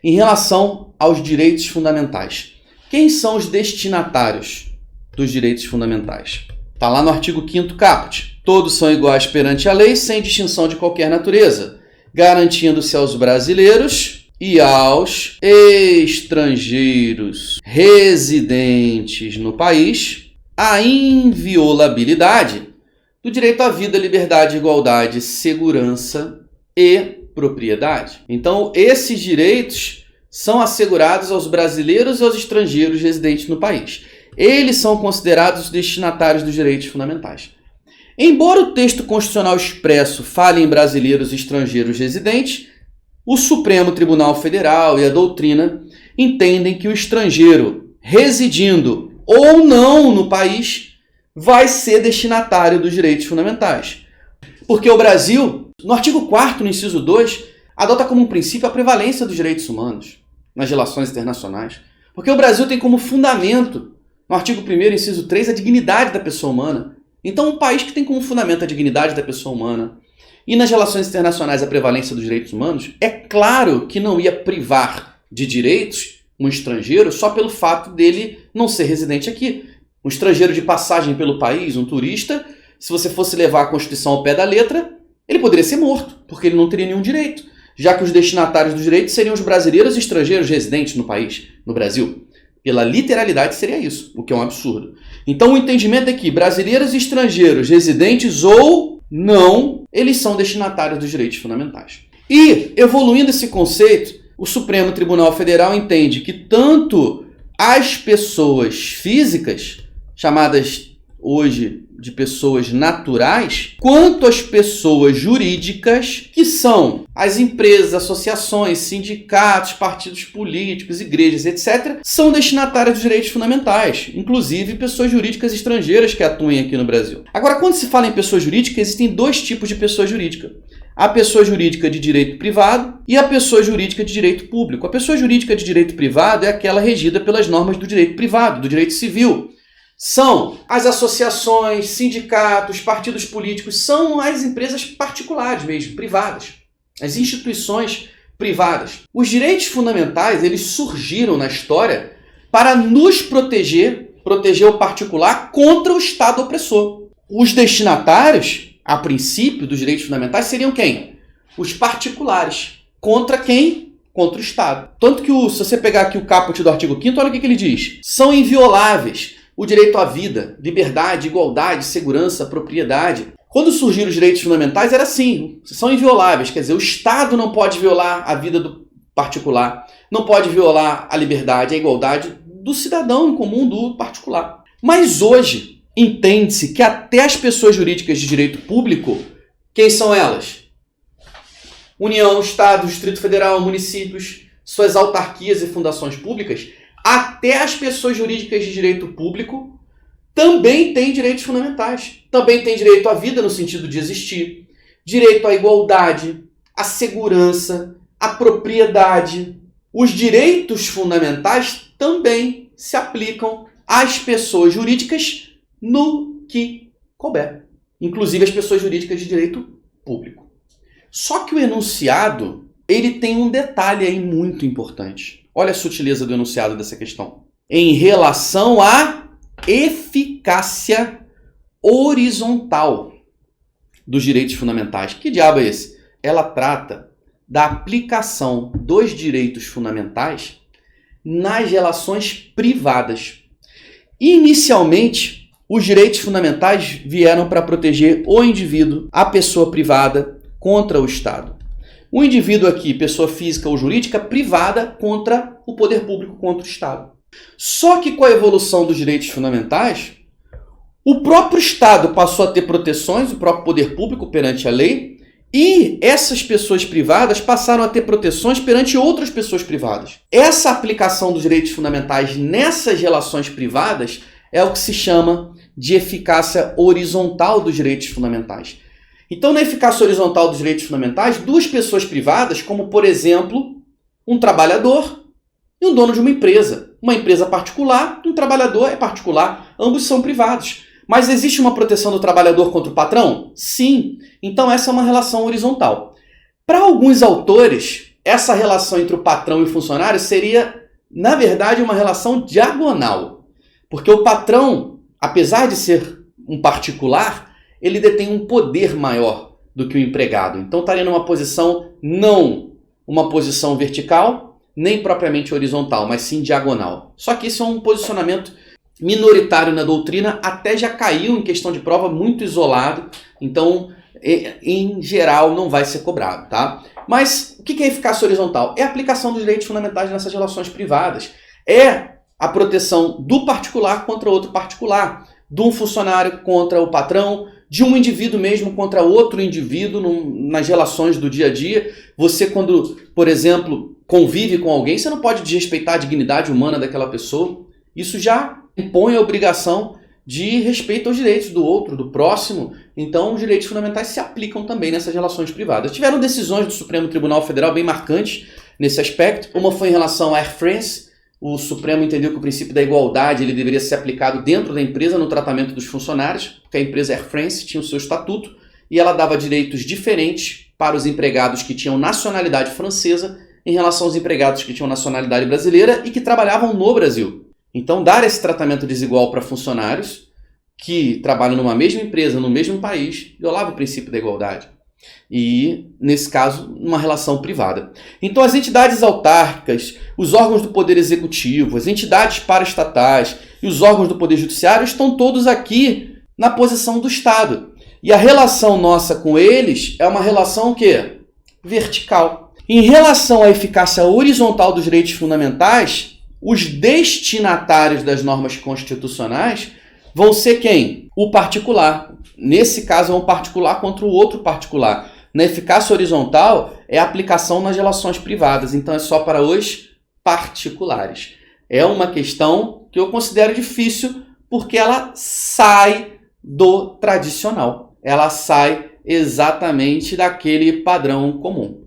Em relação aos direitos fundamentais, quem são os destinatários dos direitos fundamentais? Está lá no artigo 5º caput. Todos são iguais perante a lei, sem distinção de qualquer natureza, garantindo-se aos brasileiros e aos estrangeiros residentes no país a inviolabilidade do direito à vida, liberdade, igualdade, segurança e propriedade. Então, esses direitos são assegurados aos brasileiros e aos estrangeiros residentes no país. Eles são considerados os destinatários dos direitos fundamentais. Embora o texto constitucional expresso fale em brasileiros e estrangeiros residentes, o Supremo Tribunal Federal e a doutrina entendem que o estrangeiro residindo ou não no país vai ser destinatário dos direitos fundamentais. Porque o Brasil, no artigo 4º, no inciso 2, adota como um princípio a prevalência dos direitos humanos nas relações internacionais. Porque o Brasil tem como fundamento, no artigo 1º, inciso 3, a dignidade da pessoa humana. Então, um país que tem como fundamento a dignidade da pessoa humana e nas relações internacionais a prevalência dos direitos humanos, é claro que não ia privar de direitos um estrangeiro só pelo fato dele não ser residente aqui. Um estrangeiro de passagem pelo país, um turista, se você fosse levar a Constituição ao pé da letra, ele poderia ser morto, porque ele não teria nenhum direito, já que os destinatários dos direitos seriam os brasileiros e estrangeiros residentes no país, no Brasil. Pela literalidade seria isso, o que é um absurdo. Então o entendimento é que brasileiros e estrangeiros, residentes ou não, eles são destinatários dos direitos fundamentais. E, evoluindo esse conceito, o Supremo Tribunal Federal entende que tanto as pessoas físicas, chamadas hoje de pessoas naturais, quanto as pessoas jurídicas, que são as empresas, associações, sindicatos, partidos políticos, igrejas, etc., são destinatárias dos direitos fundamentais, inclusive pessoas jurídicas estrangeiras que atuem aqui no Brasil. Agora, quando se fala em pessoa jurídica, existem dois tipos de pessoa jurídica. A pessoa jurídica de direito privado e a pessoa jurídica de direito público. A pessoa jurídica de direito privado é aquela regida pelas normas do direito privado, do direito civil. São as associações, sindicatos, partidos políticos, são as empresas particulares mesmo, privadas, as instituições privadas. Os direitos fundamentais, eles surgiram na história para nos proteger o particular contra o Estado opressor. Os destinatários, a princípio, dos direitos fundamentais seriam quem? Os particulares. Contra quem? Contra o Estado. Tanto que, se você pegar aqui o caput do artigo 5º, olha o que ele diz. São invioláveis o direito à vida, liberdade, igualdade, segurança, propriedade. Quando surgiram os direitos fundamentais, era assim, são invioláveis, quer dizer, o Estado não pode violar a vida do particular, não pode violar a liberdade, a igualdade do cidadão comum, do particular. Mas hoje, entende-se que até as pessoas jurídicas de direito público, quem são elas? União, Estado, Distrito Federal, municípios, suas autarquias e fundações públicas, até as pessoas jurídicas de direito público também têm direitos fundamentais. Também têm direito à vida no sentido de existir, direito à igualdade, à segurança, à propriedade. Os direitos fundamentais também se aplicam às pessoas jurídicas no que couber, inclusive as pessoas jurídicas de direito público. Só que o enunciado, ele tem um detalhe aí muito importante. Olha a sutileza do enunciado dessa questão. Em relação à eficácia horizontal dos direitos fundamentais. Que diabo é esse? Ela trata da aplicação dos direitos fundamentais nas relações privadas. Inicialmente, os direitos fundamentais vieram para proteger o indivíduo, a pessoa privada, contra o Estado. O indivíduo aqui, pessoa física ou jurídica, privada contra o poder público, contra o Estado. Só que com a evolução dos direitos fundamentais, o próprio Estado passou a ter proteções, o próprio poder público perante a lei, e essas pessoas privadas passaram a ter proteções perante outras pessoas privadas. Essa aplicação dos direitos fundamentais nessas relações privadas é o que se chama de eficácia horizontal dos direitos fundamentais. Então, na eficácia horizontal dos direitos fundamentais, duas pessoas privadas, como, por exemplo, um trabalhador e um dono de uma empresa particular, um trabalhador é particular, ambos são privados. Mas existe uma proteção do trabalhador contra o patrão? Sim. Então, essa é uma relação horizontal. Para alguns autores, essa relação entre o patrão e o funcionário seria, na verdade, uma relação diagonal. Porque o patrão, apesar de ser um particular, ele detém um poder maior do que o empregado. Então estaria numa posição, não uma posição vertical, nem propriamente horizontal, mas sim diagonal. Só que isso é um posicionamento minoritário na doutrina, até já caiu em questão de prova muito isolado, então em geral não vai ser cobrado, tá? Mas o que é eficácia horizontal? É a aplicação dos direitos fundamentais nessas relações privadas. É a proteção do particular contra outro particular, de um funcionário contra o patrão, de um indivíduo mesmo contra outro indivíduo nas relações do dia a dia. Você, quando, por exemplo, convive com alguém, você não pode desrespeitar a dignidade humana daquela pessoa. Isso já impõe a obrigação de respeito aos direitos do outro, do próximo. Então, os direitos fundamentais se aplicam também nessas relações privadas. Tiveram decisões do Supremo Tribunal Federal bem marcantes nesse aspecto. Uma foi em relação à Air France. O Supremo entendeu que o princípio da igualdade ele deveria ser aplicado dentro da empresa no tratamento dos funcionários, porque a empresa Air France tinha o seu estatuto e ela dava direitos diferentes para os empregados que tinham nacionalidade francesa em relação aos empregados que tinham nacionalidade brasileira e que trabalhavam no Brasil. Então, dar esse tratamento desigual para funcionários que trabalham numa mesma empresa, no mesmo país, violava o princípio da igualdade. E, nesse caso, uma relação privada. Então, as entidades autárquicas, os órgãos do Poder Executivo, as entidades paraestatais e os órgãos do Poder Judiciário estão todos aqui na posição do Estado. E a relação nossa com eles é uma relação o quê? Vertical. Em relação à eficácia horizontal dos direitos fundamentais, os destinatários das normas constitucionais vão ser quem? O particular. Nesse caso, é um particular contra o outro particular. Na eficácia horizontal, é a aplicação nas relações privadas. Então, é só para os particulares. É uma questão que eu considero difícil porque ela sai do tradicional. Ela sai exatamente daquele padrão comum.